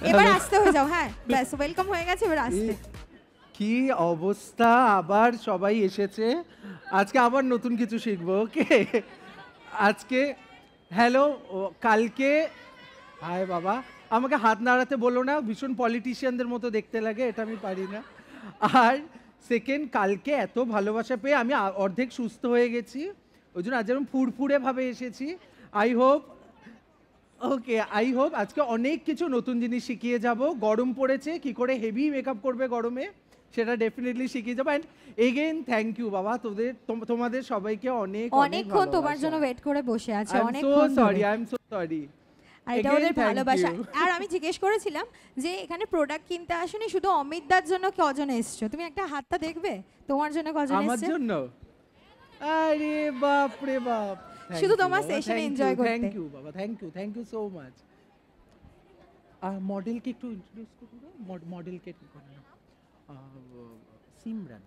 এবার আসতে হয়ে যাও। হ্যাঁ ব্যাস ওয়েলকাম হয়ে গেছে, এবার আসতে। কি অবস্থা, আবার সবাই এসেছে। আজকে আবার নতুন কিছু শিখবো। ওকে, আজকে হ্যালো, কালকে হায় বাবা, আমাকে হাত নাড়াতে বলো না, ভীষণ পলিটিশিয়ানদের মতো দেখতে লাগে, এটা আমি পারি না। আর সেকেন্ড, কালকে এত ভালোবাসা পেয়ে আমি অর্ধেক সুস্থ হয়ে গেছি, ওই জন্য আজ যেমন ফুরফুরে ভাবে এসেছি। আই হোপ আজকে অনেক কিছু নতুন জিনিস শিখিয়ে যাব। গরম পড়েছে, কি করে হেভি মেকআপ করবে গরমে সেটা ডেফিনেটলি শিখিয়ে যাবো। অ্যান্ড এগেইন থ্যাংক ইউ বাবা, তোমাদের সবাইকে অনেক অনেক অনেকক্ষণ তোমার জন্য ওয়েট করে বসে আছে, অনেকক্ষণ ধরে। I am so sorry. আর এটা ওদের ভালোবাসা। আর আমি জিজ্ঞেস করেছিলাম যে এখানে প্রোডাক্ট কিনতে আসোনি, শুধু অমিতদার জন্য কজন এসছো? তুমি একটা হাতটা দেখবে তোমার জন্য কজন এসছে? আমার জন্য? আরে বাপ রে বাপ, শুধু তোমার সেশন এনজয় করতে। থ্যাংক ইউ বাবা, থ্যাংক ইউ সো মাচ। আর মডেলকে একটু ইন্ট্রোডিউস করুন, মডেলকে একটু করুন। সিমরান।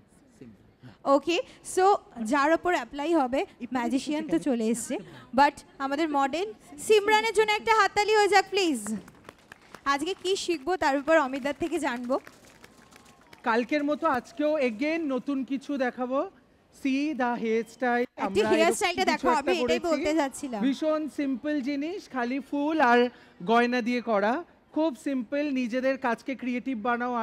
ওকে, সো যার উপর অ্যাপ্লাই হবে ম্যাজিশিয়ান তো চলে এসছে, বাট আমাদের মডেল সিমরানের জন্য একটা হাততালি হয়ে যাক প্লিজ। আজকে কি শিখবো তার উপর অমিতদার থেকে জানবো। কালকের মতো আজকেও এগেইন নতুন কিছু দেখাবো। সি দা হেয়ার স্টাইল, আমরা হেয়ার স্টাইলটা দেখো, আমি এটাই বলতে যাচ্ছিলাম। ভীষণ সিম্পল জিনিস, খালি ফুল আর গয়না দিয়ে করা, খুব সিম্পল। নিজেদের কাজকে ক্রিয়েটিভ বানাও,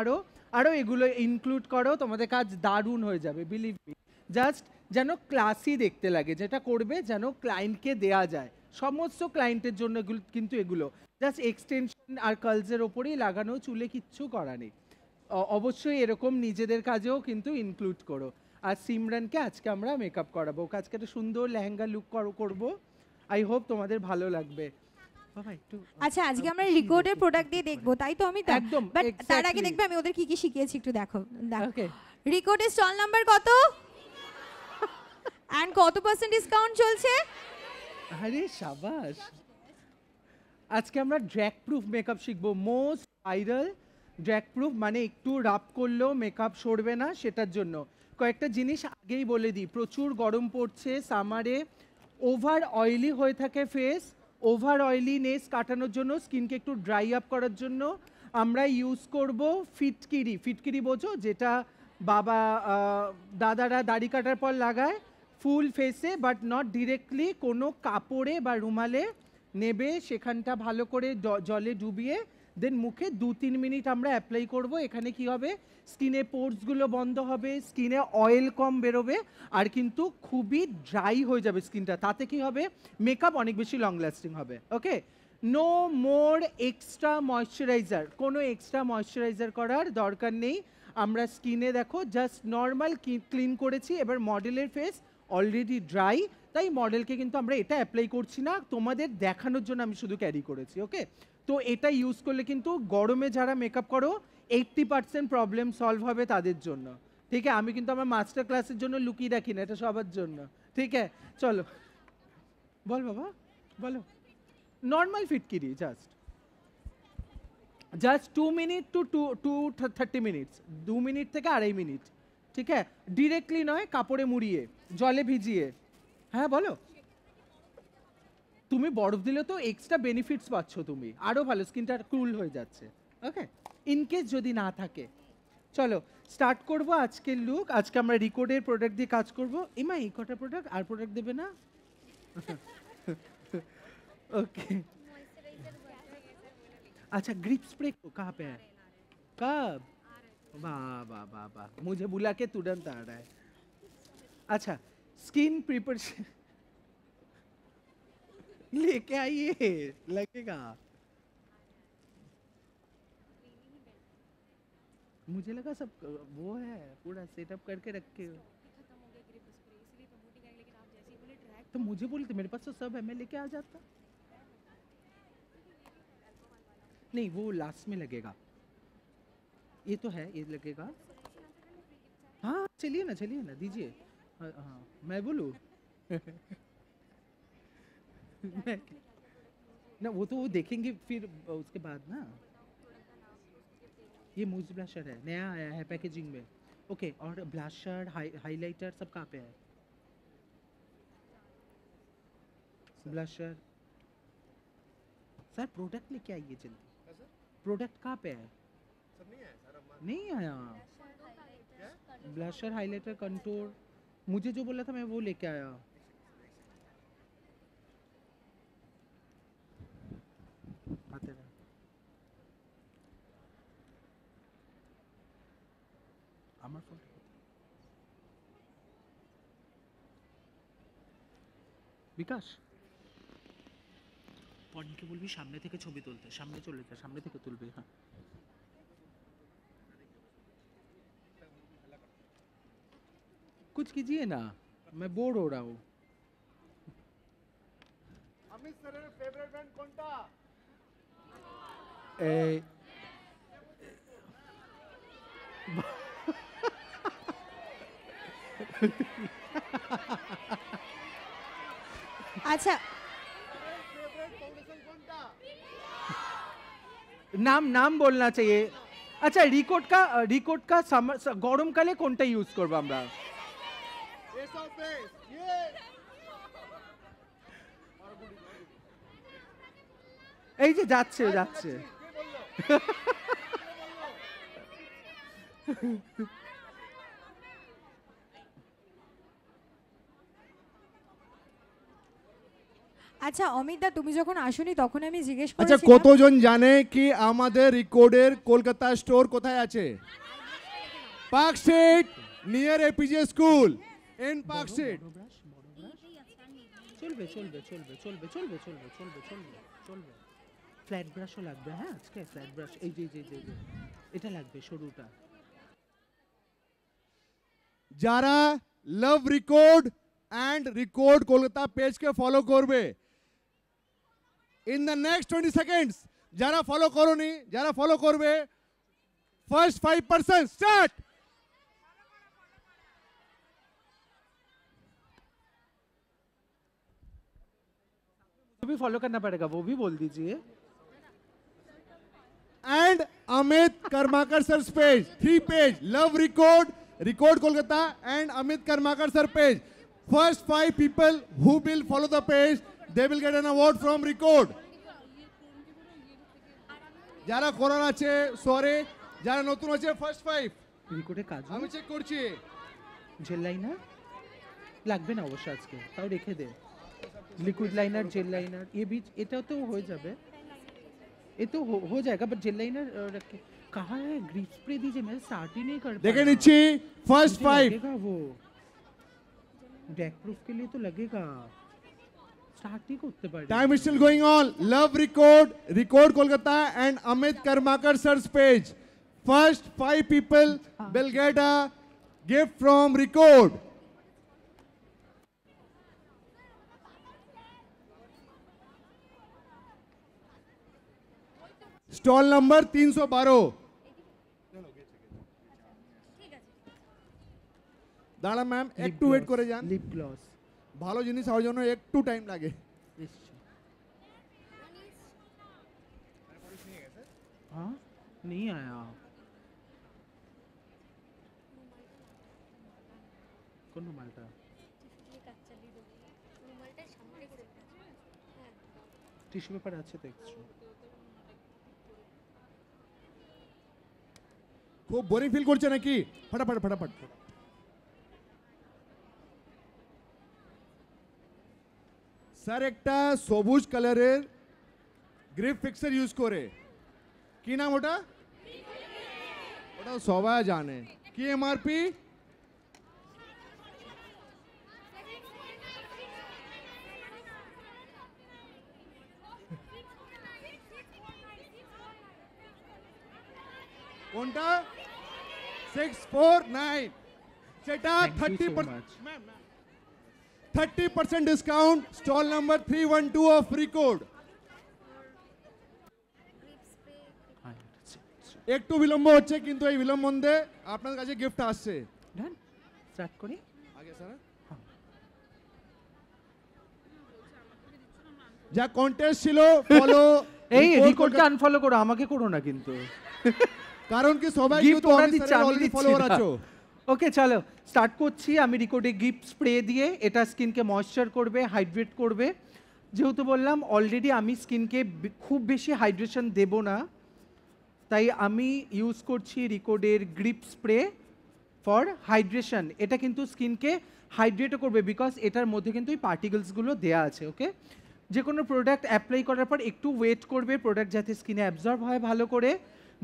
আরো এগুলো ইনক্লুড করো, তোমাদের কাজ দারুণ হয়ে যাবে, বিলিভ মি। জাস্ট যেন ক্লাসি দেখতে লাগে, যেটা করবে যেন ক্লায়েন্টকে দেয়া যায়। সমস্ত ক্লায়েন্টের জন্য কিন্তু এগুলো জাস্ট এক্সটেনশন আর কার্লসের ওপরেই লাগানো, চুলে কিচ্ছু করা নেই। অবশ্যই এরকম নিজেদের কাজেও কিন্তু ইনক্লুড করো। আর সিমরানকে আজকে আমরা মেকআপ করাবো, ওকে আজকে একটা সুন্দর লেহেঙ্গা লুক করবো। আই হোপ তোমাদের ভালো লাগবে। বাবা একটু আচ্ছা, আজকে আমরা রিকর্ডের প্রোডাক্ট দিয়ে দেখবো, তাই তো? আমি একদম, বাট তার আগে দেখবে আমি ওদের কি কি শিখিয়েছি একটু দেখো। ওকে, রিকর্ডের স্টল নাম্বার কত এন্ড কত % ডিসকাউন্ট চলছে? আরে শাবাশ। আজকে আমরা ড্র্যাগ প্রুফ মেকআপ শিখবো, মোস্ট ভাইরাল ড্র্যাগ প্রুফ, মানে একটু রাব করলেও মেকআপ সরবে না, সেটার জন্য কয়েকটা জিনিস আগেই বলে দিই। প্রচুর গরম পড়ছে সামারে, ওভার অয়েলি হয়ে থাকে ফেস, ওভার অয়েলি নেস কাটানোর জন্য, স্কিনকে একটু ড্রাই আপ করার জন্য আমরা ইউজ করব ফিটকিরি বোঝো, যেটা বাবা দাদারা দাড়ি কাটার পর লাগায় ফুল ফেসে, বাট নট ডিরেক্টলি, কোনো কাপড়ে বা রুমালে নেবে, সেখানটা ভালো করে জলে ডুবিয়ে দেন মুখে 2-3 মিনিট আমরা অ্যাপ্লাই করব। এখানে কি হবে, স্কিনে পোর্সগুলো বন্ধ হবে, স্কিনে অয়েল কম বেরোবে, আর কিন্তু খুবই ড্রাই হয়ে যাবে স্কিনটা। তাতে কি হবে, মেকআপ অনেক বেশি লং লাস্টিং হবে। ওকে, নো মোর এক্সট্রা ময়শ্চারাইজার, কোনো এক্সট্রা ময়শ্চারাইজার করার দরকার নেই। আমরা স্কিনে দেখো জাস্ট নর্মাল ক্লিন করেছি। এবার মডেলের ফেস অলরেডি ড্রাই, তাই মডেলকে কিন্তু আমরা এটা অ্যাপ্লাই করছি না, তোমাদের দেখানোর জন্য আমি শুধু ক্যারি করেছি। ওকে, তো এটা ইউজ করলে কিন্তু গরমে যারা মেকআপ করো 80% প্রবলেম সলভ হবে তাদের জন্য। ঠিক আছে, আমি কিন্তু আমার মাস্টার ক্লাসের জন্য লুকিয়ে রাখি না, এটা সবার জন্য। ঠিক আছে, চলো বল বাবা, বলো। নর্মাল ফিটকিরি just 2 minute to 30 minutes, 2 minute থেকে 2.5 মিনিট। ঠিক আছে, ডিরেক্টলি নয়, কাপড়ে মুড়িয়ে জলে ভিজিয়ে। হ্যাঁ বলো। তুমি বরফ দিলে তো এক্সট্রা বেনিফিটস পাচ্ছ, তুমি আরো ভালো, স্কিনটা কুল হয়ে যাচ্ছে। ওকে, ইনকেস যদি না থাকে, চলো স্টার্ট করব আজকের লুক। আজকে আমরা রিকর্ডের প্রোডাক্ট দিয়ে কাজ করব। এমা এই কটা প্রোডাক্ট, আর প্রোডাক্ট দেবে না? ओके, अच्छा ग्रिप स्प्रे कहाँ पे है, कब? वाह वाह वाह वाह, मुझे बुला के तुरंत आ रहा है। अच्छा, स्किन प्रिपरेशन लेके आइए, लगेगा। मुझे लगा सब वो है, पूरा सेटअप करके रखे हो। तो मुझे बोलते, मेरे पास तो सब है, मैं लेके आ जाता। नहीं, वो लास्ट में लगेगा, ये तो है, ये लगेगा। हाँ चलिए ना दीजिए। हाँ हाँ, मैं बोलूँ? ना वो तो वो देखेंगे फिर उसके बाद ना। ये मूज ब्लशर है, नया आया है पैकेजिंग में। ओके, और ब्लशर हाइलाइटर सब कहाँ पे है? ब्लशर सर, प्रोडक्ट लेके आइए जल्दी। प्रोडक्ट कहाँ पे है? नहीं आया। ब्लशर, हाइलाइटर, कंटूर, मुझे जो बोला था मैं वो लेके आया। आते रहे। আমার ফোন বিকাশ, পনিকে বলবি সামনে থেকে ছবি তুলতে, সামনে চলে যা, সামনে থেকে তুলবি। হ্যাঁ, कुछ कीजिए ना, मैं बोर हो रहा हूँ। अमित सर फेवरेट बैंड कोणता? আচ্ছা फेवरेट फाउंडेशन कोणता? नाम नाम बोलना चाहिए। अच्छा, रिकोड का গরমকালে কোনটা ইউজ করব আমরা? एस ऑफ बेस ये এই যে যাচ্ছে যাচ্ছে। কে বললো? আচ্ছা অমিত দা, তুমি যখন আসোনি তখন আমি জিজ্ঞেস আচ্ছা, করেছিলাম কতজন জানে কি আমাদের রেকর্ডের কলকাতা স্টোর কোথায় আছে? Park street, near APJ school, in park street. চলবে চলবে চলবে চলবে চলবে চলবে চলবে চলবে চলবে। ফ্ল্যাট ব্রাশও লাগবে। হ্যাঁ, আজকে ফ্ল্যাট ব্রাশ, এই যে যে যে যে এটা লাগবে সরুটা। যারা love record and record Kolkata পেজকে ফলো করবে, ইন দ্য নেক্সট 20 সেকেন্ডস, যারা ফলো করনি, যারা ফলো করবে, ফার্স্ট 5% স্টার্ট। भी फॉलो करना पड़ेगा, वो भी बोल दीजिए। And Amit Karmakar sir page, 3 page, love record, record Kolkata and Amit Karmakar sir page. First 5 people who will follow the page, they will get an award from record. যারা করার আছে সরি, যারা নতুন আছে ফার্স্ট 5 রিকোডে কাজ আমি চেক করছি। জেল লাইনার লাগবে না অবশ্য আজকে, তাও রেখে দে। लिक्विड लाइनर, जेल लाइनर, ये बीच এটা তো হয়ে যাবে, ये तो हो जाएगा, बट जेल लाइनर रखे कहाँ है? ग्रीस स्प्रे दीजिए, मैं स्टार्ट ही नहीं कर पा দেখে रहा। নিচ্ছি ফার্স্ট मुझे 5। लगेगा वो डैक प्रूफ के लिए तो लगेगा, स्टार्ट नहीं करते पारे। Time is still going on. Love record, record Kolkata and Amit Karmakar sir's page. First 5 people will get a gift from record. Stall number 312। দাঁড়া ম্যাম, একটু ওয়েট করে যান, লিপ গ্লস ভালো জিনিস হওয়ার জন্য একটু টাইম লাগে। हाँ नहीं आया, कौन रुमालटा? টিস্যু পেপার আছে তো এক্সট্রা। খুব বোরিং ফিল করছে নাকি? ফটাফট ফটাফট। স্যার একটা সবুজ কালারের গ্রিপ ফিক্সার ইউজ করে, কি নাম ওটা? ওটা সবাই জানে, কি এমআরপি? কোনটা? 649। সেটা Thank you so much. 30% discount, stall number 312 of record. हाँ একটু বিলম্ব হচ্ছে, কিন্তু এই বিলম্বন্দে আপনার কাছে গিফট আসছে। डन, स्टार्ट करी আগে স্যার, যা কন্টেস্ট ছিল ফলো এই রিকর্ডটা আনফলো করো, আমাকে করো না কিন্তু। কারণ কি সবাই গিফট কিন্তু ওরা আমি দিচ্ছে, স্যারের আমি অলরেডি দিচ্ছি ফলোয়ার না। আছো। ওকে চলো স্টার্ট করছি। আমি রিকর্ডে গিফট স্প্রে দিয়ে এটা স্কিনকে ময়েশ্চার করবে, হাইড্রেট করবে। যেহেতু বললাম অলরেডি আমি স্কিনকে খুব বেশি হাইড্রেশন দেব না, তাই আমি ইউজ করছি রিকোডের গ্রিপ স্প্রে ফর হাইড্রেশন। এটা কিন্তু স্কিনকে হাইড্রেটও করবে, বিকজ এটার মধ্যে কিন্তু এই পার্টিকেলসগুলো দেয়া আছে। ওকে, যে কোনো প্রোডাক্ট অ্যাপ্লাই করার পর একটু ওয়েট করবে প্রোডাক্ট যাতে স্কিনে অ্যাবজর্ব হয় ভালো করে।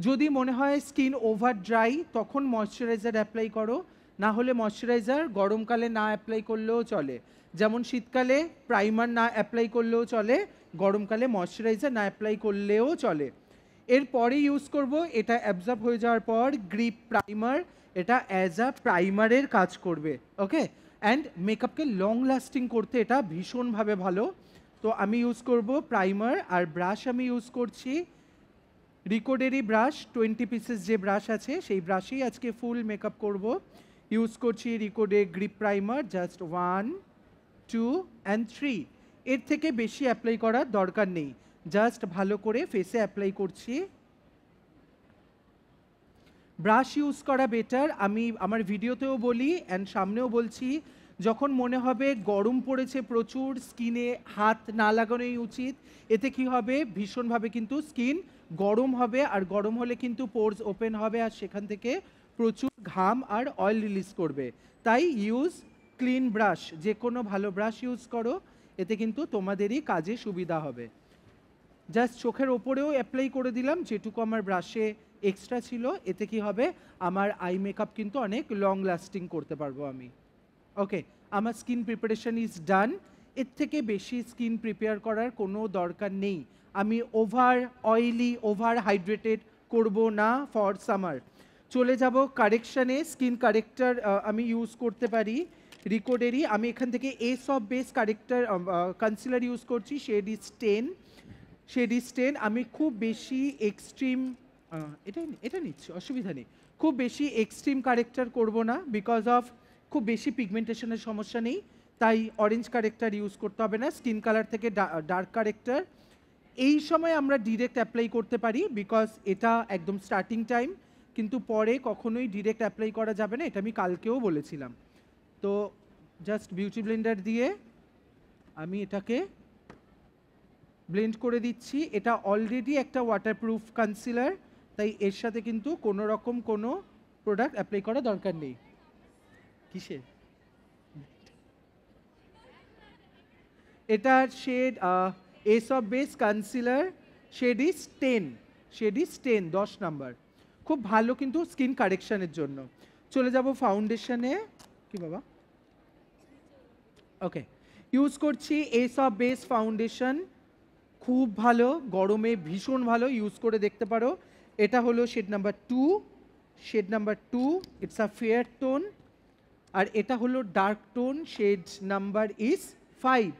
যদি মনে হয় স্কিন ওভার ড্রাই তখন ময়শ্চারাইজার অ্যাপ্লাই করো, না হলে ময়শ্চারাইজার গরমকালে না অ্যাপ্লাই করলেও চলে। যেমন শীতকালে প্রাইমার না অ্যাপ্লাই করলেও চলে, গরমকালে ময়শ্চারাইজার না অ্যাপ্লাই করলেও চলে। এরপরে ইউজ করব, এটা অ্যাবজর্ব হয়ে যাওয়ার পর গ্রিপ প্রাইমার, এটা অ্যাজ আ প্রাইমারের কাজ করবে। ওকে, অ্যান্ড মেকআপকে লং লাস্টিং করতে এটা ভীষণভাবে ভালো। তো আমি ইউজ করব প্রাইমার, আর ব্রাশ আমি ইউজ করছি রিকোডেরই ব্রাশ, 20 পিসেস যে ব্রাশ আছে সেই ব্রাশেই আজকে ফুল মেকআপ করব। ইউজ করছি রিকোডে গ্রিপ প্রাইমার, জাস্ট 1 2 অ্যান্ড 3। এর থেকে বেশি অ্যাপ্লাই করার দরকার নেই, জাস্ট ভালো করে ফেসে অ্যাপ্লাই করছি। ব্রাশ ইউজ করা বেটার, আমি আমার ভিডিওতেও বলি অ্যান্ড সামনেও বলছি, যখন মনে হবে গরম পড়েছে প্রচুর, স্কিনে হাত না লাগানোই উচিত। এতে কি হবে, ভীষণভাবে কিন্তু স্কিন গরম হবে, আর গরম হলে কিন্তু পোরস ওপেন হবে, আর সেখান থেকে প্রচুর ঘাম আর অয়েল রিলিজ করবে। তাই ইউজ ক্লিন ব্রাশ, যে কোনো ভালো ব্রাশ ইউজ করো, এতে কিন্তু তোমাদেরই কাজে সুবিধা হবে। জাস্ট চোখের ওপরেও অ্যাপ্লাই করে দিলাম যেটুকু আমার ব্রাশে এক্সট্রা ছিল। এতে কি হবে, আমার আই মেকআপ কিন্তু অনেক লং লাস্টিং করতে পারবো আমি। ওকে, আমার স্কিন প্রিপারেশন ইজ ডান। এর থেকে বেশি স্কিন প্রিপেয়ার করার কোনো দরকার নেই। আমি ওভার অয়েলি, ওভার হাইড্রেটেড করব না ফর সামার। চলে যাব কারেকশানে। স্কিন কারেক্টার আমি ইউজ করতে পারি রিকোডেরই। আমি এখান থেকে ace of base corrector concealer use করছি, শেড ইজ 10। Shade is 10। আমি খুব বেশি এক্সট্রিম, এটা নিচ্ছি, অসুবিধা নেই। খুব বেশি এক্সট্রিম কারেক্টার করব না, বিকজ অফ খুব বেশি পিগমেন্টেশনের সমস্যা নেই, তাই অরেঞ্জ কারেক্টার ইউজ করতে হবে না। স্কিন কালার থেকে ডার্ক কারেক্টার এই সময় আমরা ডিরেক্ট অ্যাপ্লাই করতে পারি, বিকজ এটা একদম স্টার্টিং টাইম, কিন্তু পরে কখনোই ডিরেক্ট অ্যাপ্লাই করা যাবে না, এটা আমি কালকেও বলেছিলাম। তো জাস্ট বিউটি ব্লেন্ডার দিয়ে আমি এটাকে ব্লেন্ড করে দিচ্ছি। এটা অলরেডি একটা ওয়াটারপ্রুফ কনসিলার, তাই এর সাথে কিন্তু কোনো রকম কোনো প্রোডাক্ট অ্যাপ্লাই করা দরকার নেই। কিসে এটার shade ace of base concealer, shade is 10। Shade is 10, 10 number, খুব ভালো কিন্তু স্কিন কারেকশনের জন্য। চলে যাব ফাউন্ডেশনে। কি বাবা, ওকে, ইউজ করছি এস অফ বেস ফাউন্ডেশন, খুব ভালো, গরমে ভীষণ ভালো, ইউজ করে দেখতে পারো। এটা হলো shade number 2। Shade number 2, it's a fair tone. আর এটা হলো dark tone, shade number is 5।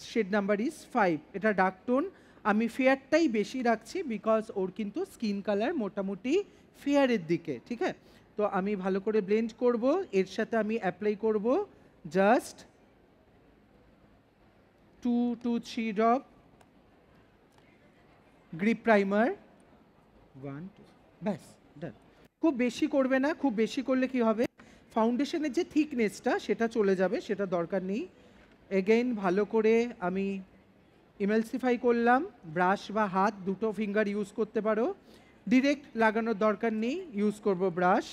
Shade number is 5, এটা ডার্ক টোন। আমি ফেয়ারটাই বেশি রাখছি, বিকজ ওর কিন্তু স্কিন কালার মোটামুটি ফেয়ারের দিকে, ঠিক আছে। তো আমি ভালো করে ব্লেন্ড করব, এর সাথে আমি অ্যাপ্লাই করব just 2 to 3 drop grip primer, 1 2, ব্যাস ডান। খুব বেশি করবে না, খুব বেশি করলে কি হবে, ফাউন্ডেশনের যে থিকনেসটা সেটা চলে যাবে, সেটা দরকার নেই। এগেইন ভালো করে আমি ইমালসিফাই করলাম, ব্রাশ বা হাত দুটো ফিঙ্গার ইউজ করতে পারো, ডিরেক্ট লাগানোর দরকার নেই, ইউজ করব ব্রাশ।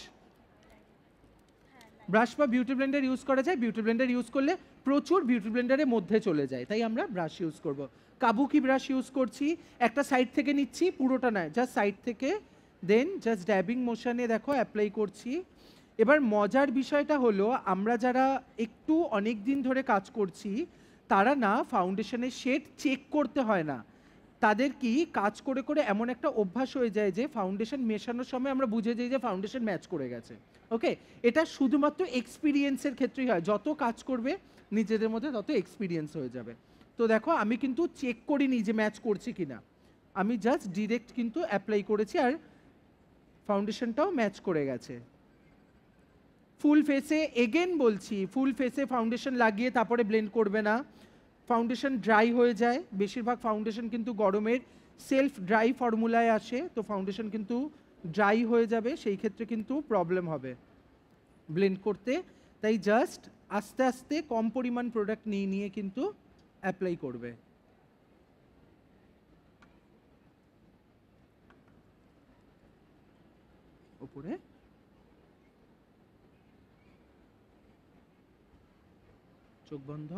ব্রাশ বা বিউটি ব্লেন্ডার ইউজ করা যায়, বিউটি ব্লেন্ডার ইউজ করলে প্রচুর বিউটি ব্লেন্ডারের মধ্যে চলে যায়, তাই আমরা ব্রাশ ইউজ করব। কাবুকি ব্রাশ ইউজ করছি, একটা সাইড থেকে নিচ্ছি, পুরোটা নয়, জাস্ট সাইড থেকে, দেন জাস্ট ড্যাবিং মোশনে দেখো অ্যাপ্লাই করছি। এবার মজার বিষয়টা হলো, আমরা যারা একটু অনেক দিন ধরে কাজ করছি তারা না ফাউন্ডেশনের শেড চেক করতে হয় না। তাদের কি কাজ করে করে এমন একটা অভ্যাস হয়ে যায় যে ফাউন্ডেশন মেশানোর সময় আমরা বুঝে যাই যে ফাউন্ডেশন ম্যাচ করে গেছে। ওকে, এটা শুধুমাত্র এক্সপিরিয়েন্সের ক্ষেত্রেই হয়, যত কাজ করবে নিজেদের মধ্যে তত এক্সপিরিয়েন্স হয়ে যাবে। তো দেখো আমি কিন্তু চেক করিনি যে ম্যাচ করছি কিনা, আমি জাস্ট ডিরেক্ট কিন্তু অ্যাপ্লাই করেছি, আর ফাউন্ডেশনটাও ম্যাচ করে গেছে। ফুল ফেসে, এগেন বলছি, ফুল ফেসে ফাউন্ডেশন লাগিয়ে তারপরে ব্লেন্ড করবে না, ফাউন্ডেশন ড্রাই হয়ে যায়। বেশিরভাগ ফাউন্ডেশন কিন্তু গরমের সেলফ ড্রাই ফর্মুলায় আসে, তো ফাউন্ডেশন কিন্তু ড্রাই হয়ে যাবে, সেই ক্ষেত্রে কিন্তু প্রবলেম হবে ব্লেন্ড করতে। তাই জাস্ট আস্তে আস্তে কম পরিমাণ প্রোডাক্ট নিয়ে নিয়ে কিন্তু অ্যাপ্লাই করবে। ওপরে। চোখ বন্ধ।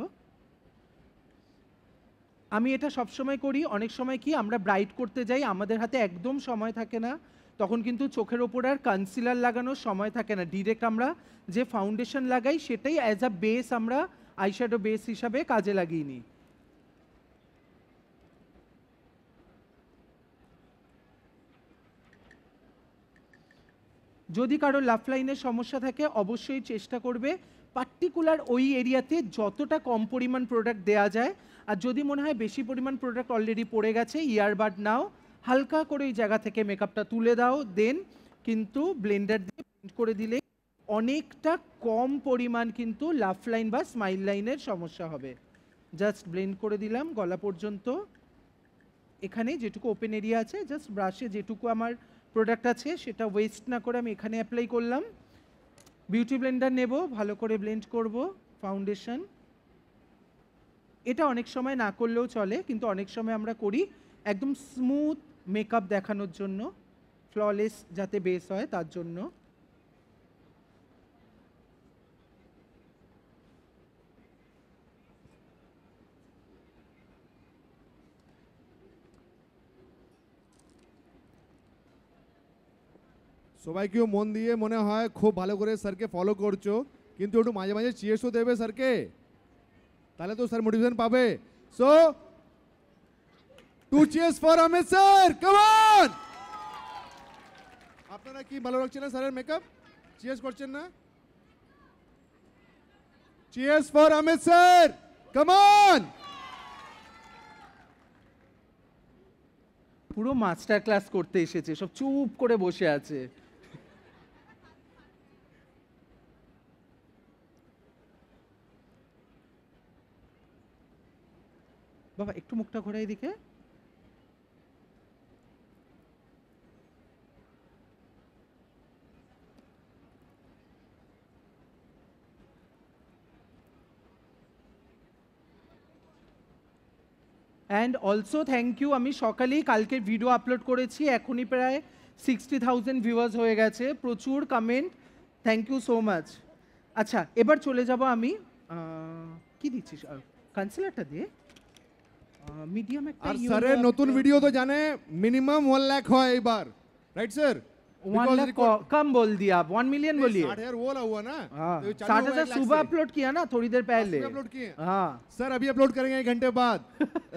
আমি এটা সবসময় করি, অনেক সময় কি আমরা ব্রাইট করতে যাই, আমাদের হাতে একদম সময় থাকে না, তখন কিন্তু চোখের ওপর আর কনসিলার লাগানোর সময় থাকে না, ডিরেক্ট আমরা যে ফাউন্ডেশন লাগাই সেটাই অ্যাজ আ বেস আমরা আইশ্যাডো বেস হিসাবে কাজে লাগিয়ে নিই। যদি কারো লাফ লাইনের সমস্যা থাকে অবশ্যই চেষ্টা করবে পার্টিকুলার ওই এরিয়াতে যতটা কম পরিমাণ প্রোডাক্ট দেওয়া যায়, আর যদি মনে হয় বেশি পরিমাণ প্রোডাক্ট অলরেডি পড়ে গেছে, ইয়ারবাড নাও, হালকা করে ওই জায়গা থেকে মেকআপটা তুলে দাও, দেন কিন্তু ব্লেন্ডার দিয়ে ব্লেন্ড করে দিলে অনেকটা কম পরিমাণ কিন্তু লাফ লাইন বা স্মাইল লাইনের সমস্যা হবে। জাস্ট ব্লেন্ড করে দিলাম গলা পর্যন্ত। এখানে যেটুকু ওপেন এরিয়া আছে জাস্ট ব্রাশে যেটুকু আমার প্রোডাক্ট আছে সেটা ওয়েস্ট না করে আমি এখানে অ্যাপ্লাই করলাম। বিউটি ব্লেন্ডার নেব, ভালো করে ব্লেন্ড করব ফাউন্ডেশন। এটা অনেক সময় না করলেও চলে, কিন্তু অনেক সময় আমরা করি একদম স্মুথ মেকআপ দেখানোর জন্য, ফ্ললেস যাতে বেস হয় তার জন্য। সবাই কেউ মন দিয়ে মনে হয় খুব ভালো করে স্যারকে ফলো করছো, কিন্তু একটু মাঝে মাঝে চিয়ার্সও দেবে স্যারকে, তাহলে তো স্যার মোটিভেশন পাবে। So 2 cheers for Amit sir, come on. আপনারা কি ভালো লাগছে না স্যারের মেকআপ? চিয়ার্স করছেন না? Cheers for Amit sir, come on. পুরো মাস্টার ক্লাস করতে এসেছে, সব চুপ করে বসে আছে। বাবা একটু মুখটা ঘোরাই দিকে। অ্যান্ড অলসো থ্যাংক ইউ, আমি সকালেই কালকে ভিডিও আপলোড করেছি, এখনই প্রায় 60,000 ভিউয়ার্স হয়ে গেছে, প্রচুর comment, thank you so much. আচ্ছা এবার চলে যাব আমি কি দিচ্ছিস কনসিলারটা দিয়ে মিডিয়াম একটা। আর স্যারের নতুন ভিডিও তো জানে মিনিমাম 1 লাখ হয় এবার, রাইট স্যার? 1 लाख कम बोल दिया आप, 1 मिलियन बोलिए। 60,000 वो हुआ ना, हाँ, तो 60,000 सुबह अपलोड किया ना, थोड़ी देर पहले अपलोड किए। हाँ सर अभी अपलोड करेंगे 1 घंटे बाद,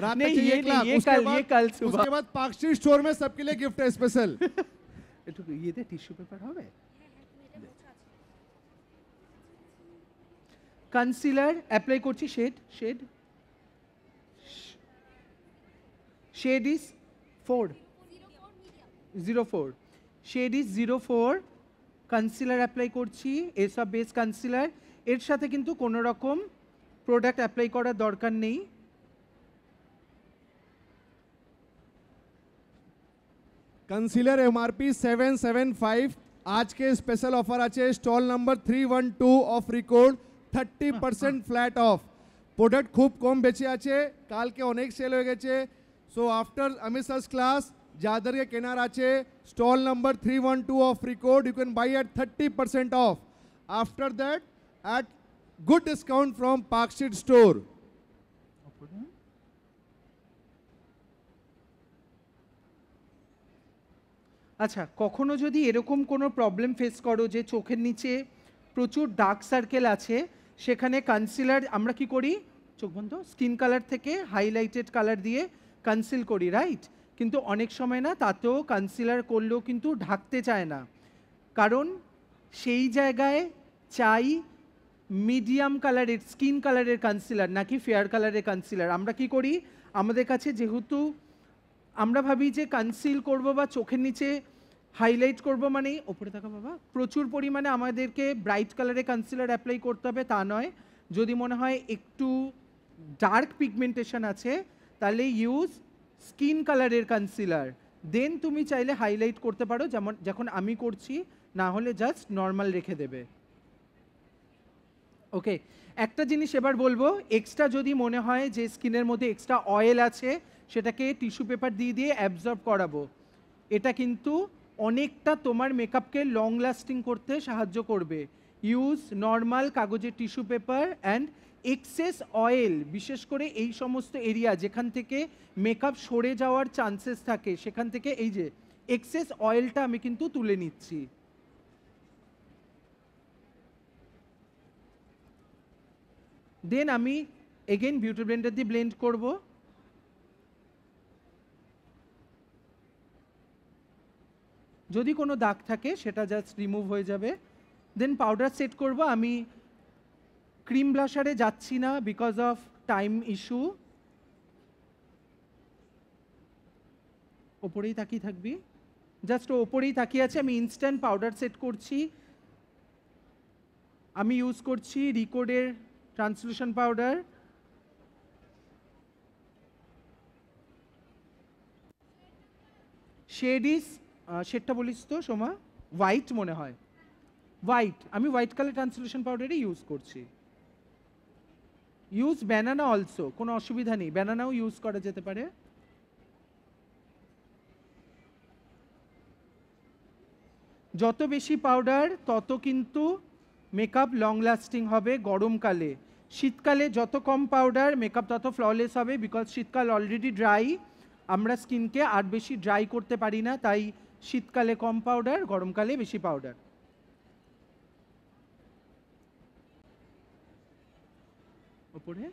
रात नहीं, तक चाहिए ये 1 लाख। नहीं, ये कल सुबह। उसके बाद पार्कस्ट्रीट स्टोर में सबके लिए गिफ्ट है स्पेशल। একটু ইয়েতে টিস্যু পেপার হবে। কনসিলার অ্যাপ্লাই করছি, shade is 04 shade is 04 concealer apply করছি, এসব বেস কনসিলার। এর সাথে কিন্তু কোনো রকম প্রোডাক্ট অ্যাপ্লাই করার দরকার নেই। कंसीलर MRP 775, आज के स्पेशल ऑफर আছে stall number 312 of record 30% flat off. Product খুব কম বেঁচে আছে, কালকে অনেক সেল হয়ে গেছে। So after Amit sir's class যাদেরকে কেনার আছে stall number 312 of record, you can buy at 30% off. After that at good discount from Park Street Store. আচ্ছা কখনো যদি এরকম কোনো প্রবলেম ফেস করো যে চোখের নিচে প্রচুর ডার্ক সার্কেল আছে, সেখানে কনসিলার আমরা কি করি, চোখ বন্ধ, স্কিন কালার থেকে হাইলাইটেড কালার দিয়ে কনসিল করি, রাইট? কিন্তু অনেক সময় না তাতেও কনসিলার করলেও কিন্তু ঢাকতে চায় না, কারণ সেই জায়গায় চাই মিডিয়াম কালারের স্কিন কালারের কনসিলার নাকি ফেয়ার কালারের কনসিলার। আমরা কি করি, আমাদের কাছে যেহেতু আমরা ভাবি যে কনসিল করব বা চোখের নিচে হাইলাইট করব মানে ওপরে থাকা বাবা প্রচুর পরিমাণে আমাদেরকে ব্রাইট কালারে কনসিলার অ্যাপ্লাই করতে হবে তা নয়। যদি মনে হয় একটু ডার্ক পিগমেন্টেশন আছে তাহলে ইউজ স্কিন কালারের কনসিলার, দেন তুমি চাইলে হাইলাইট করতে পারো, যেমন যখন আমি করছি, না হলে জাস্ট নর্মাল রেখে দেবে। ওকে, একটা জিনিস এবার বলবো, এক্সট্রা যদি মনে হয় যে স্কিনের মধ্যে এক্সট্রা অয়েল আছে সেটাকে টিস্যু পেপার দিয়ে অ্যাবজর্ব করাবো, এটা কিন্তু অনেকটা তোমার মেকআপকে লং লাস্টিং করতে সাহায্য করবে। ইউজ নর্মাল কাগজের tissue paper and access oil, বিশেষ করে এই সমস্ত এরিয়া যেখান থেকে মেকআপ সরে যাওয়ার চান্সেস থাকে সেখান থেকে এই যে এক্সেস অয়েলটা আমি কিন্তু তুলে নিচ্ছি। দেন আমি এগেইন বিউটি ব্লেন্ডার দিয়ে ব্লেন্ড করব। যদি কোনো দাগ থাকে সেটা জাস্ট রিমুভ হয়ে যাবে। দেন পাউডার সেট করব। আমি ক্রিম ব্লাশারে যাচ্ছি না বিকজ অফ টাইম ইস্যু। ওপরেই তাকিয়ে থাকবি, জাস্ট ওপরেই তাকিয়ে আছে। আমি ইনস্ট্যান্ট পাউডার সেট করছি। আমি ইউজ করছি রিকোডের ট্রান্সলুশন পাউডার। শেড ইজ শেডটা বলিস তো সোমা, হোয়াইট মনে হয়, হোয়াইট। আমি হোয়াইট কালার ট্রান্সলুশন পাউডারই ইউজ করছি। ইউজ ব্যানানা অলসো, কোনো অসুবিধা নেই, ব্যানানাও ইউজ করা যেতে পারে। যত বেশি পাউডার তত কিন্তু মেকআপ লং লাস্টিং হবে গরমকালে। শীতকালে যত কম পাউডার মেকআপ তত ফ্ললেস হবে, বিকজ শীতকাল অলরেডি ড্রাই, আমরা স্কিনকে আর বেশি ড্রাই করতে পারি না, তাই শীতকালে কম পাউডার, গরমকালে বেশি পাউডার। ওপরে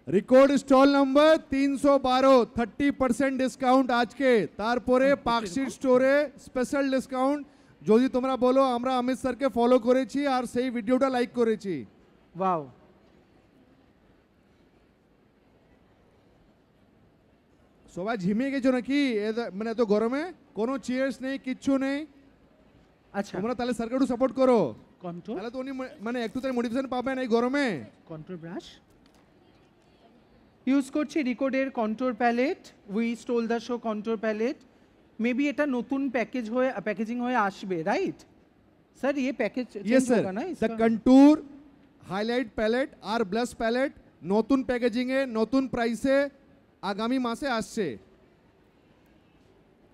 রিকর্ড স্টল নাম্বার 312, 30% ডিসকাউন্ট আজকে। তারপরে পার্কশিট স্টোরে স্পেশাল ডিসকাউন্ট যদি তোমরা বলো আমরা অমিত স্যারকে ফলো করেছি আর সেই ভিডিওটা লাইক করেছি। ওয়াও, সবাই ঝিমিয়ে গেছো নাকি? মানে এত গরমে কোনো চিয়ার্স নেই, কিচ্ছু নেই। আচ্ছা তোমরা তাহলে স্যারকে একটু সাপোর্ট করো, কন্ট্রোল, তাহলে তো উনি মানে একটু তাই মোটিভেশন পাবেন এই গরমে। কন্ট্রোল ব্রাশ ইউজ করছি, রিকোডের contour palette, we stole the show contour palette. Maybe এটা নতুন প্যাকেজিং হয়ে আসবে, রাইট স্যার? ये package yes sir, the contour highlight palette আর ব্লাশ প্যালেট নতুন প্যাকেজিং এ নতুন প্রাইসে আগামী মাসে আসছে।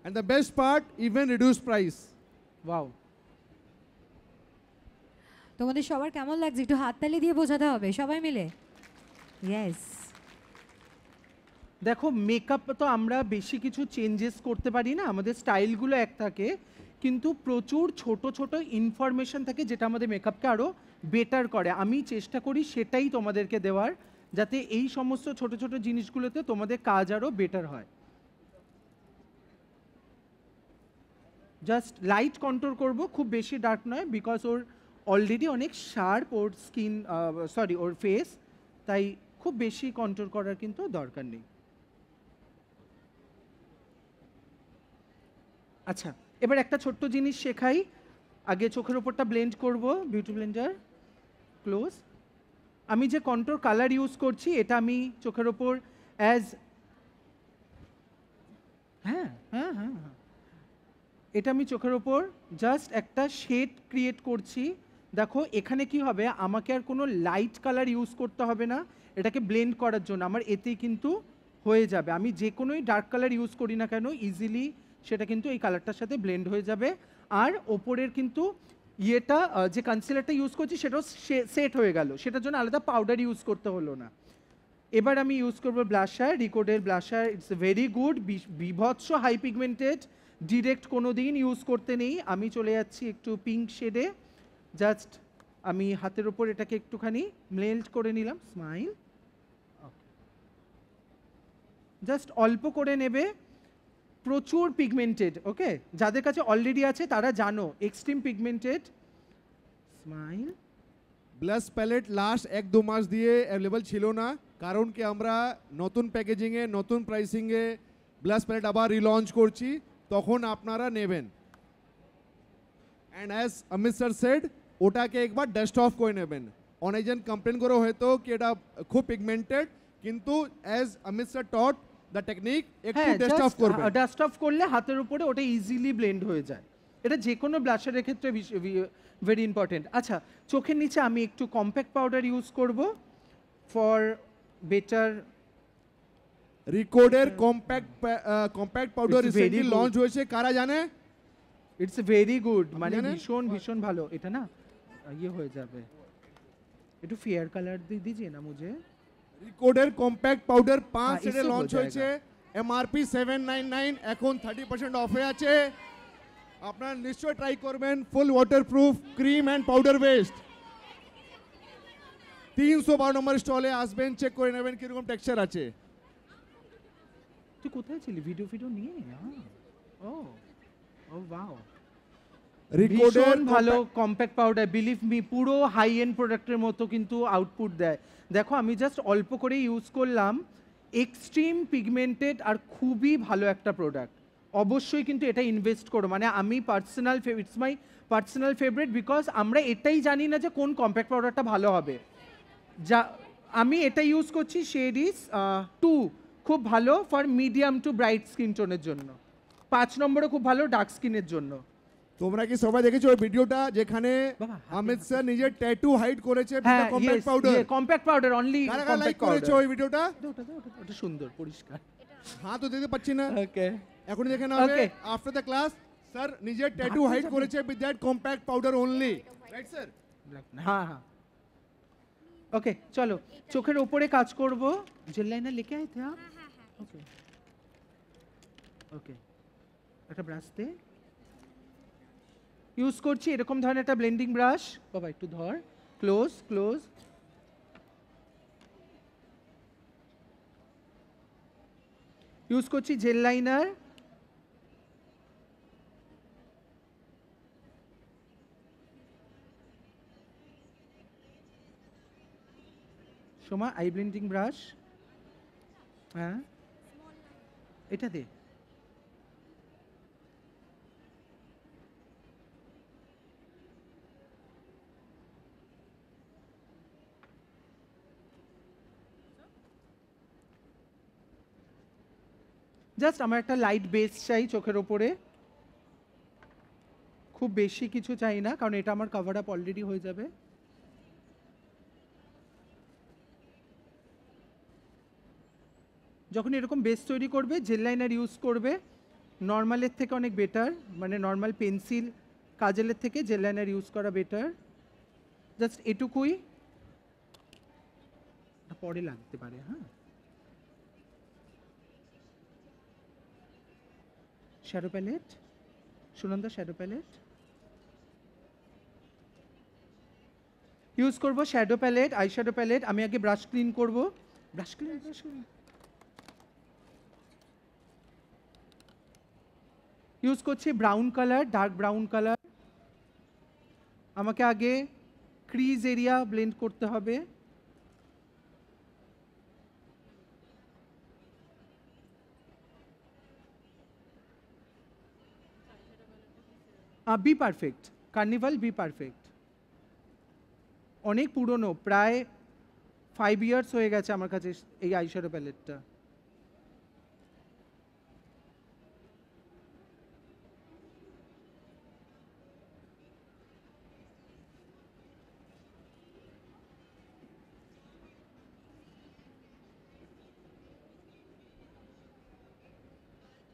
And the best part, even reduced price. Wow, তোমাদের সবার কেমন লাগছে একটু হাততালি দিয়ে বোঝাতে হবে সবাই মিলে। ইয়েস, দেখো মেকআপ তো আমরা বেশি কিছু চেঞ্জেস করতে পারি না, আমাদের স্টাইলগুলো এক থাকে, কিন্তু প্রচুর ছোট ছোট ইনফরমেশন থাকে যেটা আমাদের মেকআপকে আরও বেটার করে। আমি চেষ্টা করি সেটাই তোমাদেরকে দেওয়ার, যাতে এই সমস্ত ছোট ছোট জিনিসগুলোতে তোমাদের কাজ আরও বেটার হয়। জাস্ট লাইট কন্ট্রোল করব, খুব বেশি ডার্ক নয়, বিকজ ওর অলরেডি অনেক শার্প ওর স্কিন, সরি ওর ফেস, তাই খুব বেশি কন্ট্রোল করার কিন্তু দরকার নেই। আচ্ছা, এবার একটা ছোট্ট জিনিস শেখাই। আগে চোখের ওপরটা ব্লেন্ড করব, বিউটি ব্লেন্ডার ক্লোজ। আমি যে কন্ট্রোর কালার ইউজ করছি এটা আমি চোখের ওপর অ্যাজ, হ্যাঁ হ্যাঁ হ্যাঁ হ্যাঁ, এটা আমি চোখের ওপর জাস্ট একটা শেড ক্রিয়েট করছি। দেখো এখানে কি হবে, আমাকে আর কোনো লাইট কালার ইউজ করতে হবে না এটাকে ব্লেন্ড করার জন্য, আমার এতেই কিন্তু হয়ে যাবে। আমি যে কোনোই ডার্ক কালার ইউজ করি না কেন ইজিলি সেটা কিন্তু এই কালারটার সাথে ব্লেন্ড হয়ে যাবে। আর ওপরের কিন্তু ইয়েটা যে কনসিলারটা ইউজ করছি সেটাও সেট হয়ে গেল, সেটার জন্য আলাদা পাউডার ইউজ করতে হলো না। এবার আমি ইউজ করবো ব্লাশার, রিকোডের ব্লাশার। ইটস ভেরি গুড, বিভৎস হাই পিগমেন্টেড, ডিরেক্ট কোনো দিন ইউজ করতে নেই। আমি চলে যাচ্ছি একটু পিঙ্ক শেডে, জাস্ট আমি হাতের ওপর এটাকে একটুখানি মেল্ট করে নিলাম। স্মাইল, জাস্ট অল্প করে নেবে, প্রচুর পিগমেন্টেড, ওকে? যাদের কাছে অলরেডি আছে তারা জানো extreme pigmented. Smile. Blush palette last 1-2 মাস দিয়ে অ্যাভেলেবল ছিল না, কারণ কি আমরা নতুন প্যাকেজিংয়ে নতুন প্রাইসিংয়ে ব্লাশ প্যালেট আবার রিলঞ্চ করছি, তখন আপনারা নেবেন। And as Amit sir said, ওটাকে একবার ডাস্ট অফ করে নেবেন। অনেকজন কমপ্লেন করে হয়তো কি এটা খুব পিগমেন্টেড, কিন্তু as Amit sir taught the technique, একটু হ্যাঁ, ডাস্ট অফ করবেন। ডাস্ট অফ করলে হাতের উপরে ওটা ইজিলি ব্লেন্ড হয়ে যায়। এটা যে কোনো ব্লাশারের ক্ষেত্রে ভেরি ইম্পর্টেন্ট। আচ্ছা, চোখের নিচে আমি একটু কম্প্যাক্ট পাউডার ইউজ করব ফর বেটার রিকোডের compact powder It's very recently good. Launch হয়েছে, কারা জানে? ইটস ভেরি গুড, মানে জানেন? ভীষণ ভীষণ ভালো। এটা না ইয়ে হয়ে যাবে, একটু ফেয়ার কালার দিয়ে দিজিয়ে না মুঝে। রিকোডের কম্প্যাক্ট পাউডার 5 হ্যাঁ, সেটে इससे हो লঞ্চ হয়েছে, এমআরপি 799, এখন 30% অফে আছে। আপনারা নিশ্চয়ই ট্রাই করবেন, ফুল waterproof cream and powder based. 312 নম্বর স্টলে আসবেন, চেক করে নেবেন কিরকম টেক্সচার আছে। তুই কোথায় ছিলি? ভিডিও নিয়ে? ও ও ওয়াও, রিকোডের ভীষণ ভালো কম্প্যাক্ট পাউডার, বিলিভ মি, পুরো হাই এন্ড প্রোডাক্টের মতো কিন্তু আউটপুট দেয়। দেখো আমি জাস্ট অল্প করে ইউজ করলাম, এক্সট্রিম পিগমেন্টেড আর খুবই ভালো একটা প্রোডাক্ট। অবশ্যই কিন্তু এটা ইনভেস্ট করো, মানে আমি it's my personal favourite, because আমরা এটাই জানি না যে কোন কম্প্যাক্ট পাউডারটা ভালো হবে। যা আমি এটা ইউজ করছি, শেড ইজ 2, খুব ভালো for medium to bright skin টোনের জন্য। 5 নম্বরও খুব ভালো ডার্ক স্কিনের জন্য। তোমরা কি সবাই দেখেছো ওই ভিডিওটা যেখানে বাবা, অমিত স্যার নিজের ট্যাটু হাইড করেছে হ্যাঁ, compact powder? Compact powder only, কারা কারা লাইক করেছো ওই ভিডিওটা? ওটা সুন্দর পরিষ্কার। হ্যাঁ, তো দেখতে পাচ্ছি না, ওকে, এখনই দেখে নাও। Okay. After the class sir নিজের ট্যাটু হাইড করেছে with that compact powder only, right sir? হ্যাঁ হ্যাঁ, ওকে চলো চোখের ওপরে কাজ করব। জেল লাইনার লেকে আয়ে থে আপ? ওকে ওকে, একটা ব্রাশ দে। ইউজ করছি এরকম ধরনের একটা ব্লেন্ডিং ব্রাশ। বাবা একটু ধর, ক্লোজ ক্লোজ। ইউজ করছি gel liner. Soma eye blending brush, হ্যাঁ এটা দে। জাস্ট আমার একটা লাইট বেস চাই চোখের ওপরে, খুব বেশি কিছু চাই না, কারণ এটা আমার কভার আপ অলরেডি হয়ে যাবে। যখন এরকম বেস তৈরি করবে, জেল লাইনার ইউজ করবে, নর্মালের থেকে অনেক বেটার, মানে নর্মাল পেন্সিল কাজলের থেকে জেল লাইনার ইউজ করা বেটার। জাস্ট এটুকুই, পরে লাগতে পারে। হ্যাঁ, shadow palette, Sunanda shadow palette use করবো। Shadow palette, eye shadow palette. আমি আগে ব্রাশ ক্লিন করবো। ব্রাশ ক্লিন ইউজ করছি brown colour, dark brown colour. আমাকে আগে ক্রিজ এরিয়া ব্লেন্ড করতে হবে। Be perfect, carnival be perfect অনেক পুরনো, প্রায় 5 ইয়ার্স হয়ে গেছে আমার কাছে এই আইশ্যাডো প্যালেটটা।